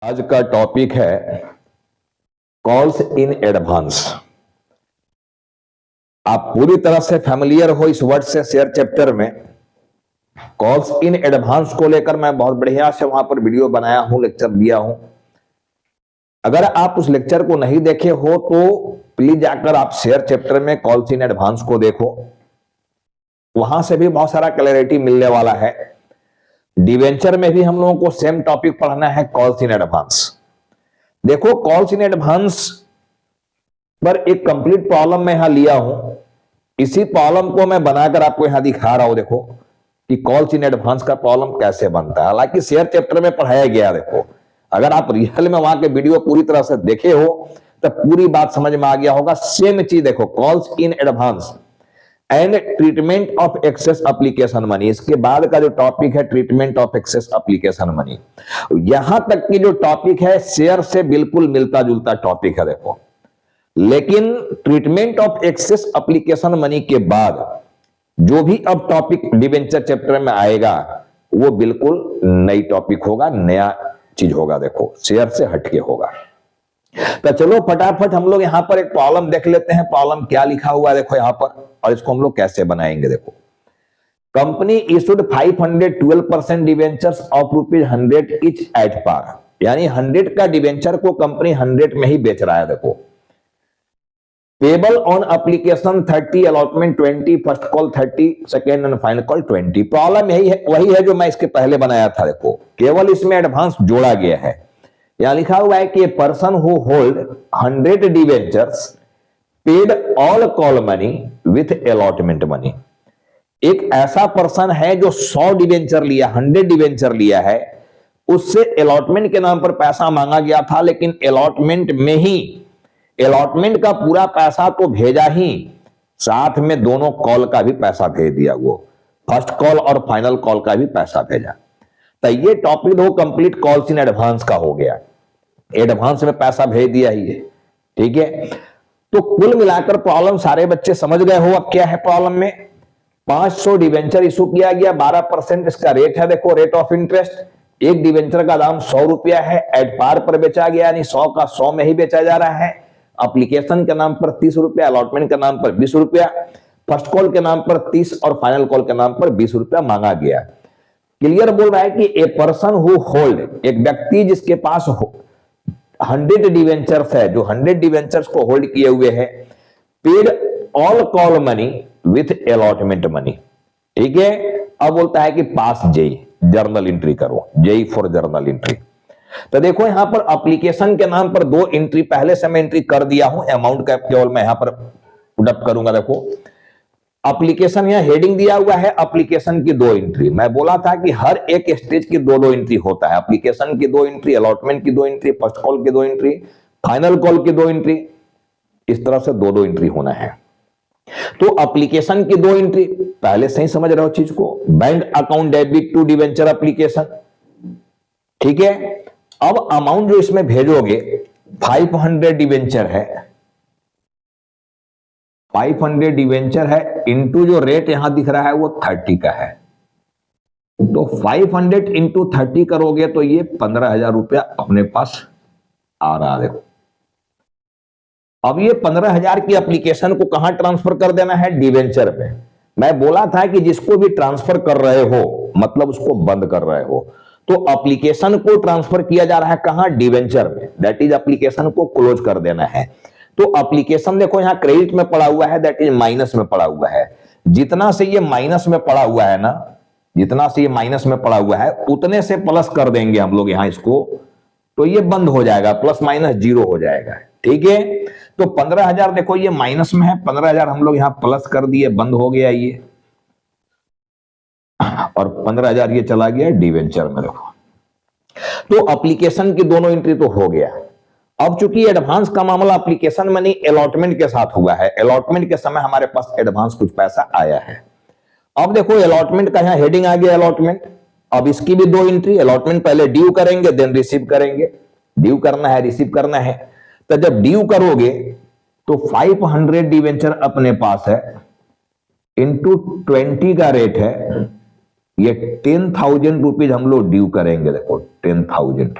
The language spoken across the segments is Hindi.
आज का टॉपिक है कॉल्स इन एडवांस। आप पूरी तरह से फैमिलियर हो इस वर्ड से शेयर चैप्टर में। कॉल्स इन एडवांस को लेकर मैं बहुत बढ़िया से वहां पर वीडियो बनाया हूं, लेक्चर दिया हूं। अगर आप उस लेक्चर को नहीं देखे हो तो प्लीज जाकर आप शेयर चैप्टर में कॉल्स इन एडवांस को देखो, वहां से भी बहुत सारा क्लैरिटी मिलने वाला है। डिवेंचर में भी हम लोगों को सेम टॉपिक पढ़ना है, कॉल्स इन एडवांस। देखो, कॉल्स इन एडवांस पर एक कंप्लीट प्रॉब्लम मैं यहां लिया हूं। इसी प्रॉब्लम को मैं बनाकर आपको यहां दिखा रहा हूं। देखो कि कॉल्स इन एडवांस का प्रॉब्लम कैसे बनता है। हालांकि शेयर चैप्टर में पढ़ाया गया। देखो, अगर आप रियल में वहां के वीडियो पूरी तरह से देखे हो तो पूरी बात समझ में आ गया होगा। सेम चीज देखो, calls in advance and treatment of excess application money. इसके बाद का जो टॉपिक है treatment of excess application money, यहां तक की जो टॉपिक है शेयर से बिल्कुल मिलता जुलता टॉपिक है। देखो, लेकिन treatment of excess application money के बाद जो भी अब टॉपिक डिवेंचर चैप्टर में आएगा वो बिल्कुल नई टॉपिक होगा, नया चीज होगा। देखो, शेयर से हटके होगा। तो चलो फटाफट हम लोग यहां पर एक प्रॉब्लम देख लेते हैं। प्रॉब्लम क्या लिखा हुआ है देखो यहां पर, और इसको हम लोग कैसे बनाएंगे। देखो, company issued 512% debentures of ₹100 each at par, यानी 100 का डिवेंचर को कंपनी 100 में ही बेच रहा है। देखो, payable on application 30, allotment 20, first call 30, second and final call 20। Problem यही है, वही है जो मैं इसके पहले बनाया था। देखो, केवल इसमें एडवांस जोड़ा गया है। यहां लिखा हुआ है कि person who hold 100 debentures paid all call money with allotment money. एक ऐसा पर्सन है जो 100 डिवेंचर लिया, 100 डिवेंचर लिया है, उससे अलॉटमेंट के नाम पर पैसा मांगा गया था, लेकिन अलॉटमेंट में ही अलॉटमेंट का पूरा पैसा तो भेजा ही, साथ में दोनों कॉल का भी पैसा भेज दिया। वो फर्स्ट कॉल और फाइनल कॉल का भी पैसा भेजा। तो ये टॉपिक दो कंप्लीट कॉल्स इन एडवांस का हो गया। एडवांस में पैसा भेज दिया ही है, ठीक है। तो कुल मिलाकर प्रॉब्लम सारे बच्चे समझ गए हो। अब क्या है प्रॉब्लम में, 500 डिवेंचर इशू किया गया, 12% इसका रेट है। देखो, रेट ऑफ इंटरेस्ट। एक डिवेंचर का दाम 100 रुपया है, एट पार पर बेचा गया, यानी 100 का 100 में ही बेचा जा रहा है। एप्लीकेशन के नाम पर 30 रुपया, अलॉटमेंट के नाम पर 20 रुपया, फर्स्ट कॉल के नाम पर 30 और फाइनल कॉल के नाम पर 20 रुपया मांगा गया। क्लियर बोल रहा है कि ए पर्सन हु होल्ड, एक व्यक्ति जिसके पास 100 डिवेंचर्स है, जो 100 डिवेंचर्स को होल्ड किए हुए है, paid all call money with allotment money, ठीक है। अब बोलता है कि पास जेई, जर्नल एंट्री करो, जेई फॉर जर्नल एंट्री। तो देखो, यहां पर एप्लीकेशन के नाम पर 2 एंट्री पहले से मैं एंट्री कर दिया हूं। अमाउंट का केवल मैं यहां पर पुटअप करूंगा। देखो, एप्लीकेशन यहां हेडिंग दिया हुआ है, एप्लीकेशन की 2 एंट्री। मैं बोला था कि हर एक स्टेज की 2-2 एंट्री होता है। एप्लीकेशन की 2 एंट्री, अलॉटमेंट की 2 एंट्री, फर्स्ट कॉल की 2 एंट्री, फाइनल कॉल की 2 एंट्री, इस तरह से 2-2 एंट्री होना है। तो एप्लीकेशन की 2 एंट्री पहले से ही समझ रहे हो चीज को, bank account debit to debenture application, ठीक है। अब अमाउंट जो इसमें भेजोगे, 500 डिवेंचर है, 500 डिवेंचर है, इंटू जो रेट यहां दिख रहा है वो 30 का है। तो 500 इंटू 30 करोगे तो ये 15,000 रुपया अपने पास आ रहा है। देखो, अब ये 15,000 की एप्लीकेशन को कहां ट्रांसफर कर देना है, डिवेंचर पे। मैं बोला था कि जिसको भी ट्रांसफर कर रहे हो मतलब उसको बंद कर रहे हो, तो एप्लीकेशन को ट्रांसफर किया जा रहा है कहां, डिवेंचर में। दैट इज एप्लीकेशन को क्लोज कर देना है। तो एप्लीकेशन देखो यहां क्रेडिट में पड़ा हुआ है, दैट इज माइनस में पड़ा हुआ है। जितना से ये माइनस में पड़ा हुआ है ना, जितना से ये माइनस में पड़ा हुआ है उतने से प्लस कर देंगे हम लोग यहां इसको, तो ये बंद हो जाएगा, प्लस माइनस 0 हो जाएगा, ठीक है। तो 15,000 देखो ये माइनस में है, 15,000 हम लोग यहां प्लस कर दिए, बंद हो गया ये, और 15,000 ये चला गया डिवेंचर में। देखो, तो एप्लीकेशन की दोनों एंट्री तो हो गया। अब चूंकि एडवांस का मामला एप्लीकेशन मनी अलॉटमेंट के साथ हुआ है, अलॉटमेंट के समय हमारे पास एडवांस कुछ पैसा आया है। अब देखो, अलॉटमेंट का यहां हेडिंग आ गया, अलॉटमेंट। अब इसकी भी 2 एंट्री, अलॉटमेंट पहले ड्यू करेंगे देन रिसीव करेंगे। ड्यू करना है, रिसीव करना है। तो जब ड्यू करोगे तो 500 डिवेंचर अपने पास है, इंटू 20 का रेट है, ये 10,000 रुपीज हम लोग ड्यू करेंगे। देखो, 10,000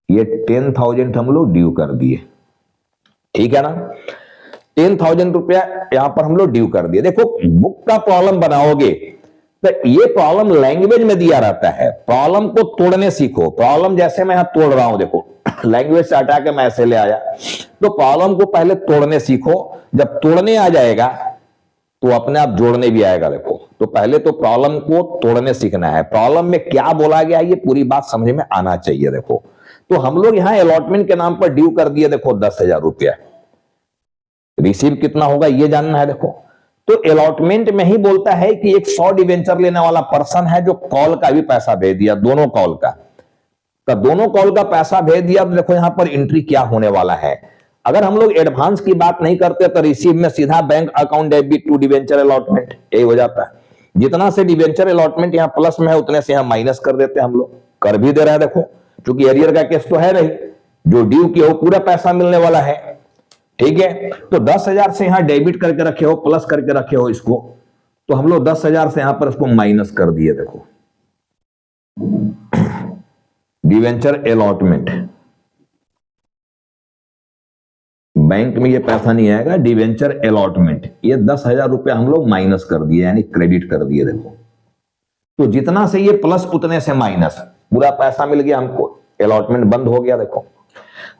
ये 10,000 हम लोग ड्यू कर दिए, ठीक है ना। 10,000 रुपया यहां पर हम लोग ड्यू कर दिए। देखो बुक का प्रॉब्लम बनाओगे तो ये प्रॉब्लम लैंग्वेज में दिया रहता है, प्रॉब्लम को तोड़ने सीखो। प्रॉब्लम जैसे मैं यहां तोड़ रहा हूं, देखो लैंग्वेज से हटा के मैं ऐसे ले आया, तो प्रॉब्लम को पहले तोड़ने सीखो। जब तोड़ने आ जाएगा तो अपने आप जोड़ने भी आएगा। देखो तो पहले तो प्रॉब्लम को तोड़ने सीखना है, प्रॉब्लम में क्या बोला गया ये पूरी बात समझ में आना चाहिए। देखो तो हम लोग यहां अलॉटमेंट के नाम पर ड्यू कर दिए, देखो 10,000 रुपया। रिसीव कितना होगा ये जानना है। देखो तो अलॉटमेंट में ही बोलता है कि एक 100 डिवेंचर लेने वाला पर्सन है जो कॉल का भी पैसा भेज दिया, दोनों कॉल का, तो दोनों कॉल का पैसा भेज दिया। तो देखो यहां पर एंट्री क्या होने वाला है। अगर हम लोग एडवांस की बात नहीं करते तो रिसीव में सीधा bank account debit to debenture allotment, यही हो जाता है। जितना से डिवेंचर अलॉटमेंट यहां प्लस में है उतने से यहां माइनस कर देते हैं हम लोग, कर भी दे रहे हैं। देखो क्योंकि एरियर का केस तो है नहीं, जो ड्यू किया हो पूरा पैसा मिलने वाला है, ठीक है। तो 10,000 से यहां डेबिट करके रखे हो, प्लस करके रखे हो इसको, तो हम लोग 10,000 से यहां पर इसको माइनस कर दिए। देखो डिवेंचर अलॉटमेंट, बैंक में ये पैसा नहीं आएगा, डिवेंचर अलॉटमेंट, ये 10,000 रुपया हम लोग माइनस कर दिए यानी क्रेडिट कर दिए। देखो तो जितना से ये प्लस उतने से माइनस, पूरा पैसा मिल गया हमको, अलॉटमेंट बंद हो गया। देखो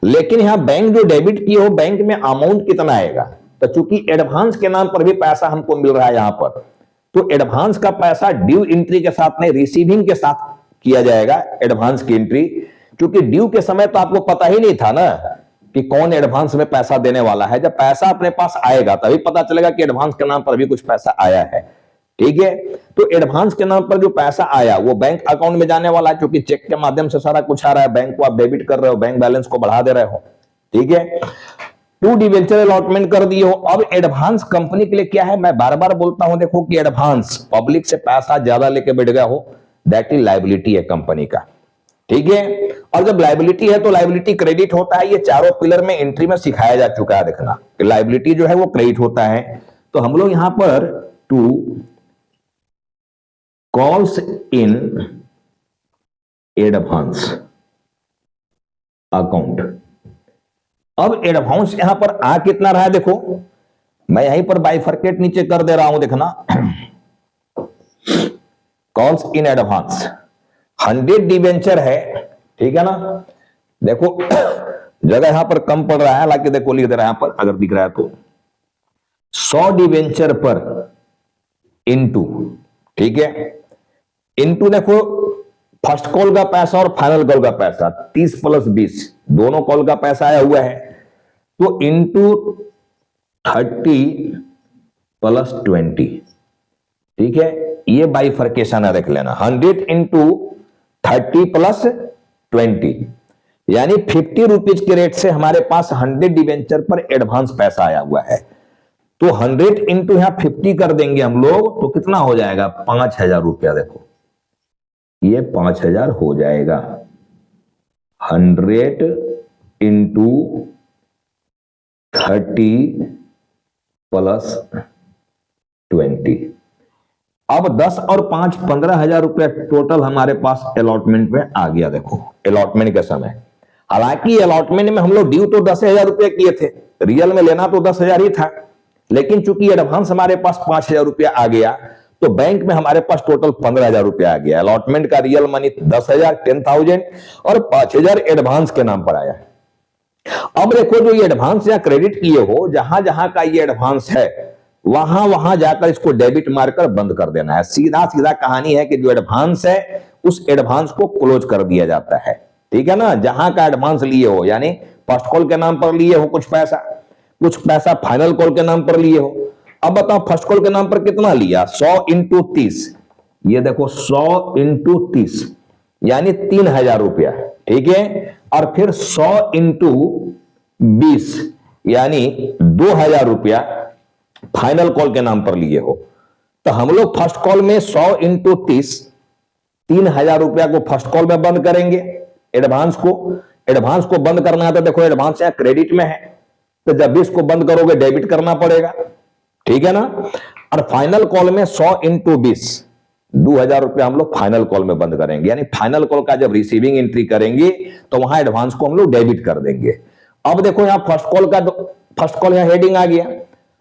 लेकिन यहां बैंक जो डेबिट किए हो, बैंक में अमाउंट कितना आएगा, तो चूंकि एडवांस के नाम पर भी पैसा हमको मिल रहा है यहां पर, तो एडवांस का पैसा ड्यू एंट्री के साथ नहीं रिसीविंग के साथ किया जाएगा। एडवांस की एंट्री, क्योंकि ड्यू के समय तो आपको पता ही नहीं था ना कि कौन एडवांस में पैसा देने वाला है। जब पैसा अपने पास आएगा तभी पता चलेगा कि एडवांस के नाम पर भी कुछ पैसा आया है, ठीक है। तो एडवांस के नाम पर जो पैसा आया वो बैंक अकाउंट में जाने वाला है, क्योंकि चेक के माध्यम से सारा कुछ आ रहा है, बैंक को आप डेबिट कर रहे हो, बैंक बैलेंस को बढ़ा दे रहे हो, ठीक है। टू डिवेंचर अलॉटमेंट कर दिए हो। अब एडवांस कंपनी के लिए क्या है, मैं बार बार बोलता हूं, देखो कि एडवांस पब्लिक से पैसा ज्यादा लेके बैठ गया हो, दैट इज लायबिलिटी है कंपनी का, ठीक है। और जब लायबिलिटी है तो लायबिलिटी क्रेडिट होता है। ये चारों पिलर में एंट्री में सिखाया जा चुका है, देखना लायबिलिटी जो है वो क्रेडिट होता है। तो हम लोग यहां पर two calls in advance account. अब एडवांस यहां पर आ कितना रहा है, देखो मैं यहीं पर बाइफरकेट नीचे कर दे रहा हूं, देखना कॉल्स इन एडवांस 100 डिवेंचर है, ठीक है ना। देखो जगह यहां पर कम पड़ रहा है, हालांकि देखो लिख दे रहा है यहां पर, अगर दिख रहा है तो 100 डिवेंचर पर इनटू, ठीक है, इनटू देखो फर्स्ट कॉल का पैसा और फाइनल कॉल का पैसा 30 + 20 दोनों कॉल का पैसा आया हुआ है, तो इनटू 30 + 20, ठीक है। ये बाइफरकेशन है, देख लेना 100 × 30 + 20 यानी 50 रुपीज के रेट से हमारे पास 100 डिवेंचर पर एडवांस पैसा आया हुआ है। तो 100 इंटू यहां 50 कर देंगे हम लोग, तो कितना हो जाएगा 5,000 रुपया। देखो ये 5,000 हो जाएगा। 100 × 30 + 20, अब 10 और 5 15,000 रुपया टोटल हमारे पास अलॉटमेंट में आ गया। देखो अलॉटमेंट के समय, हालांकि अलॉटमेंट में हम लोग ड्यू तो 10,000 रुपया किए थे, रियल में लेना तो 10,000 ही था, लेकिन चूंकि एडवांस हमारे पास 5,000 रुपया आ गया, तो बैंक में हमारे पास टोटल 15,000 रुपया आ गया। अलॉटमेंट का रियल मनी 10,000 10,000 और 5,000 एडवांस के नाम पर आया। अब देखो जो ये एडवांस या क्रेडिट किए हो, जहां जहां का ये एडवांस है वहां वहां जाकर इसको डेबिट मारकर बंद कर देना है। सीधा सीधा कहानी है कि जो एडवांस है उस एडवांस को क्लोज कर दिया जाता है, ठीक है ना। जहां का एडवांस लिए हो, यानी फर्स्ट कॉल के नाम पर लिए हो कुछ पैसा फाइनल कॉल के नाम पर लिए हो। अब बताओ फर्स्ट कॉल के नाम पर कितना लिया, 100 × 30, ये देखो 100 × 30 यानी 3,000 रुपया, ठीक है। और फिर 100 × 20 यानी 2,000 रुपया फाइनल कॉल के नाम पर लिए हो। तो हम लोग फर्स्ट कॉल में 100 × 30 3,000 रुपया को फर्स्ट कॉल में बंद करेंगे। एडवांस को बंद करना है तो देखो एडवांस यहां क्रेडिट में है, तो जब भी इसको बंद करोगे डेबिट करना पड़ेगा, ठीक है ना। और फाइनल कॉल में 100 × 20 2,000 रुपया हम लोग फाइनल कॉल में बंद करेंगे, यानी फाइनल कॉल का जब रिसीविंग एंट्री करेंगे तो वहां एडवांस को हम लोग डेबिट कर देंगे। अब देखो यहां फर्स्ट कॉल यहां हेडिंग आ गया।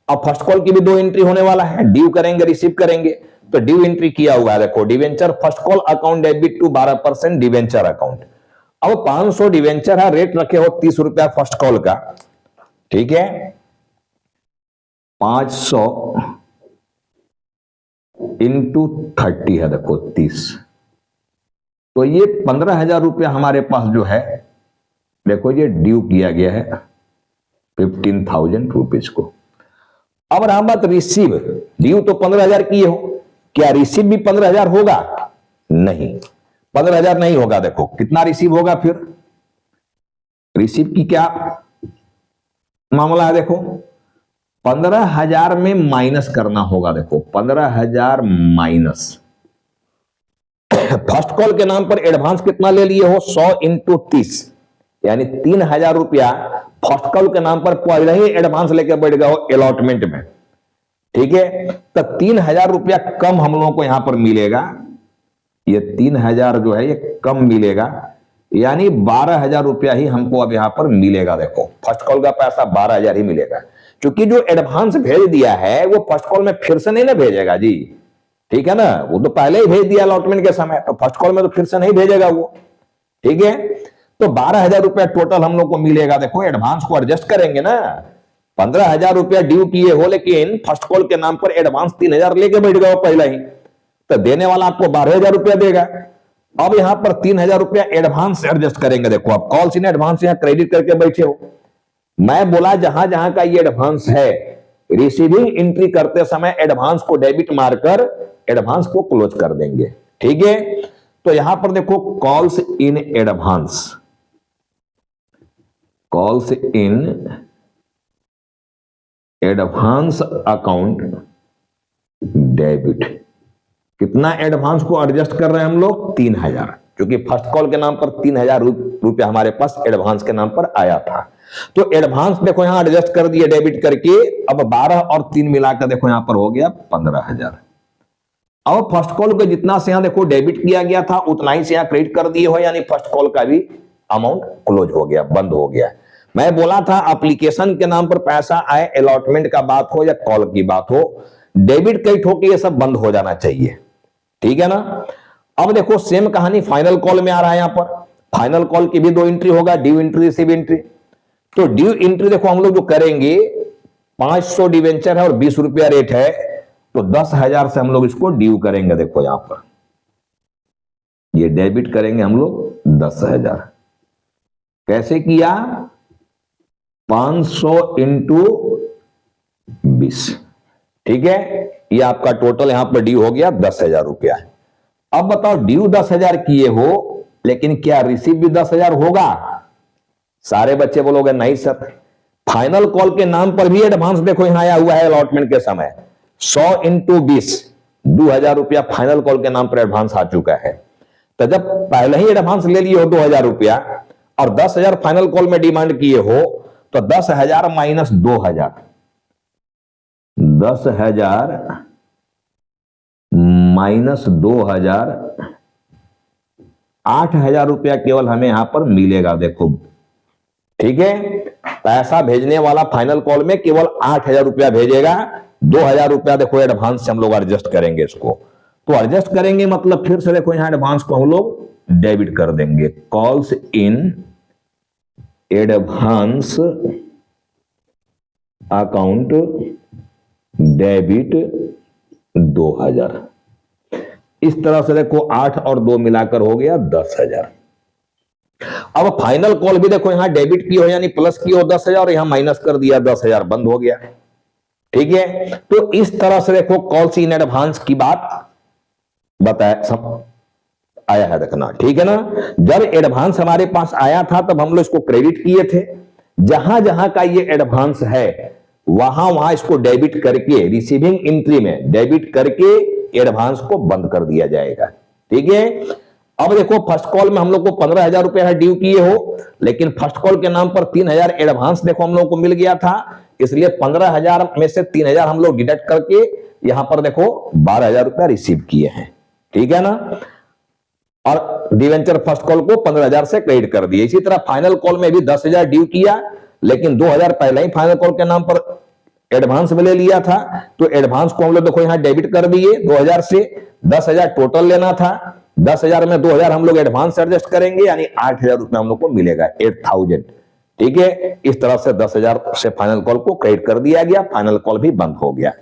अब फर्स्ट कॉल की भी 2 एंट्री होने वाला है, ड्यू करेंगे रिसीव करेंगे। तो ड्यू एंट्री किया हुआ है, देखो debenture first call account debit to 12% debenture account. अब 500 डिवेंचर है, रेट रखे हो 30 रुपया फर्स्ट कॉल का, ठीक है। 500 इंटू 30 है, देखो 30, तो ये 15,000 रुपया हमारे पास जो है देखो ये ड्यू किया गया है 15,000 रुपीज को। अब रहा बात रिसीव, ड्यू तो 15,000 किए हो, क्या रिसीव भी 15,000 होगा? नहीं, 15,000 नहीं होगा। देखो कितना रिसीव होगा, फिर रिसीव की क्या मामला है, देखो 15,000 में माइनस करना होगा। देखो 15,000 माइनस फर्स्ट कॉल के नाम पर एडवांस कितना ले लिए हो, 100 इंटू 30, यानी 3,000 रुपया फर्स्ट कॉल के नाम पर पहले ही एडवांस लेकर बैठ गए हो अलॉटमेंट में, ठीक है। तो 3,000 रुपया कम हम लोगों को यहां पर मिलेगा, ये 3,000 जो है ये कम मिलेगा, यानी 12,000 रुपया ही हमको अब यहां पर मिलेगा। देखो फर्स्ट कॉल का पैसा 12,000 ही मिलेगा, क्योंकि जो एडवांस भेज दिया है वो फर्स्ट कॉल में फिर से नहीं ना भेजेगा जी, ठीक है ना। वो तो पहले ही भेज दिया अलॉटमेंट के समय, तो फर्स्ट कॉल में तो फिर से नहीं भेजेगा वो, ठीक है। तो 12,000 रुपया टोटल हम लोग को मिलेगा। देखो एडवांस को एडजस्ट करेंगे ना, 15,000 रुपया ड्यू किए हो, लेकिन फर्स्ट कॉल के नाम पर एडवांस 3,000 लेके बैठ गए हो पहले ही, तो देने वाला आपको 12,000 रुपया देगा। अब यहां पर 3,000 रुपया एडवांस एडजस्ट करेंगे। देखो आप कॉल्स इन एडवांस यहां क्रेडिट करके बैठे हो, मैं बोला जहां जहां का ये एडवांस है रिसीविंग एंट्री करते समय एडवांस को डेबिट मारकर एडवांस को क्लोज कर देंगे, ठीक है। तो यहां पर देखो calls in advance, calls in advance account debit, कितना एडवांस को एडजस्ट कर रहे हैं हम लोग, 3,000, क्योंकि फर्स्ट कॉल के नाम पर 3,000 रुपया हमारे पास एडवांस के नाम पर आया था। तो एडवांस देखो यहां एडजस्ट कर दिए डेबिट करके, अब 12 और 3 मिलाकर देखो यहां पर हो गया 15,000। अब फर्स्ट कॉल को जितना से यहां देखो डेबिट किया गया था उतना ही से यहां क्रेडिट कर दिए हो, यानी फर्स्ट कॉल का भी अमाउंट क्लोज हो गया, बंद हो गया। मैं बोला था एप्लीकेशन के नाम पर पैसा आए, अलॉटमेंट का बात हो या कॉल की बात हो, डेबिट क्रेडिट होकर ये सब बंद हो जाना चाहिए, ठीक है ना। अब देखो सेम कहानी फाइनल कॉल में आ रहा है, यहां पर फाइनल कॉल की भी 2 एंट्री होगा, ड्यू एंट्री रिसीव एंट्री। तो ड्यू एंट्री देखो हम लोग जो करेंगे 500 डिवेंचर है और 20 रुपया रेट है, तो 10,000 से हम लोग इसको ड्यू करेंगे। देखो यहां पर ये डेबिट करेंगे हम लोग 10,000, कैसे किया, 500 इंटू 20, ठीक है। ये आपका टोटल यहां पर ड्यू हो गया 10,000 रुपया। अब बताओ ड्यू 10,000 किए हो, लेकिन क्या रिसीव भी 10,000 होगा? सारे बच्चे बोलोगे नहीं सर, फाइनल कॉल के नाम पर भी एडवांस देखो यहां आया हुआ है अलॉटमेंट के समय, 100 इंटू 20, 2,000 रुपया फाइनल कॉल के नाम पर एडवांस आ चुका है। तो जब पहले ही एडवांस ले लिए हो 2,000 रुपया और 10,000 फाइनल कॉल में डिमांड किए हो, तो 10,000 माइनस 2,000, 10,000 माइनस 2,000, 8,000 रुपया केवल हमें यहां पर मिलेगा। देखो ठीक है, पैसा भेजने वाला फाइनल कॉल में केवल 8,000 रुपया भेजेगा, 2,000 रुपया देखो एडवांस से हम लोग एडजस्ट करेंगे इसको। तो एडजस्ट करेंगे मतलब फिर से देखो यहां एडवांस को हम लोग डेबिट कर देंगे, calls in advance account debit 2,000। इस तरह से देखो 8 और 2 मिलाकर हो गया 10,000। अब फाइनल कॉल भी देखो यहां डेबिट की हो यानी प्लस की हो 10,000 और यहां माइनस कर दिया 10,000, बंद हो गया। ठीक है, तो इस तरह से देखो कॉल्स इन एडवांस की बात बताया सब आया है, देखना ठीक है ना। जब एडवांस हमारे पास आया था तब हम लोग इसको क्रेडिट किए थे, जहां जहां का ये एडवांस है वहां वहां इसको डेबिट करके रिसीविंग एंट्री में डेबिट करके एडवांस को बंद कर दिया जाएगा। ठीक है, अब देखो फर्स्ट कॉल में हम लोग को 15,000 रुपया ड्यू किए हो, लेकिन फर्स्ट कॉल के नाम पर 3,000 एडवांस देखो हम लोग को मिल गया था, इसलिए 15,000 में से 3,000 हम लोग डिडक्ट करके यहां पर देखो 12,000 रुपया रिसीव किए हैं। ठीक है ना। और डिवेंचर फर्स्ट कॉल को 15,000 से क्रेडिट कर दिए। इसी तरह फाइनल कॉल में भी 10,000 ड्यू किया, लेकिन 2,000 पहले ही फाइनल कॉल के नाम पर एडवांस में ले लिया था, तो एडवांस को हम लोग देखो यहां डेबिट कर दिए 2,000 से। 10,000 टोटल लेना था, 10,000 में 2,000 हम लोग एडवांस एडजस्ट करेंगे, यानी 8,000 रुपए हम लोग को मिलेगा, 8,000। ठीक है, इस तरह से 10,000 से फाइनल कॉल को क्रेडिट कर दिया गया, फाइनल कॉल भी बंद हो गया।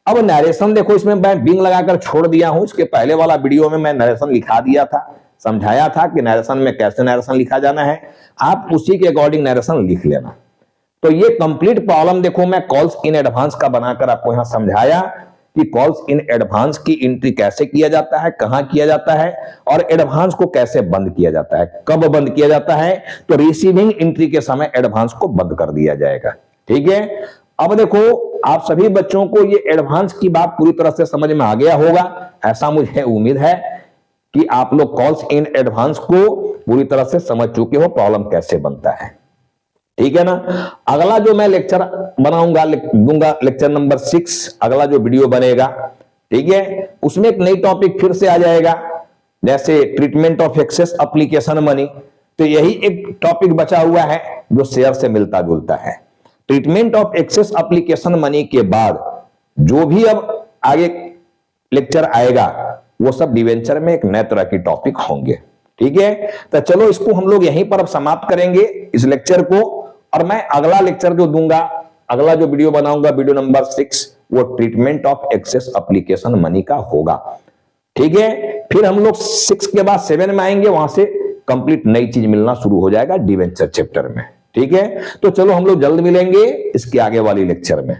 अब नरेशन देखो, इसमें मैं बिंग लगाकर छोड़ दिया हूं। इसके पहले वाला वीडियो में मैं नरेशन लिखा दिया था, समझाया था कि नरेशन में कैसे नरेशन लिखा जाना है, आप उसी के अकॉर्डिंग नरेशन लिख लेना। तो ये कंप्लीट प्रॉब्लम देखो मैं कॉल्स इन एडवांस का बनाकर आपको यहां समझाया कि कॉल्स इन एडवांस की एंट्री कैसे किया जाता है, कहां किया जाता है, और एडवांस को कैसे बंद किया जाता है, कब बंद किया जाता है। तो रिसीविंग एंट्री के समय एडवांस को बंद कर दिया जाएगा। ठीक है, अब देखो आप सभी बच्चों को ये एडवांस की बात पूरी तरह से समझ में आ गया होगा, ऐसा मुझे उम्मीद है कि आप लोग कॉल्स इन एडवांस को पूरी तरह से समझ चुके हो, प्रॉब्लम कैसे बनता है। ठीक है ना। अगला जो मैं लेक्चर बनाऊंगा दूंगा लेक्चर नंबर 6, अगला जो वीडियो बनेगा, ठीक है, उसमें एक नई टॉपिक फिर से आ जाएगा, जैसे treatment of excess application money. तो यही एक टॉपिक बचा हुआ है जो शेयर से मिलता जुलता है। Treatment of excess application money के बाद जो भी अब आगे लेक्चर आएगा वो सब डिवेंचर में एक नए तरह की टॉपिक होंगे। ठीक है, तो चलो इसको हम लोग यहीं पर अब समाप्त करेंगे इस लेक्चर को, और मैं अगला लेक्चर जो दूंगा, अगला जो वीडियो बनाऊंगा वीडियो नंबर 6, वो treatment of excess application money का होगा। ठीक है, फिर हम लोग 6 के बाद 7 में आएंगे, वहां से कंप्लीट नई चीज मिलना शुरू हो जाएगा डिवेंचर चैप्टर में। ठीक है, तो चलो हम लोग जल्द मिलेंगे इसके आगे वाली लेक्चर में।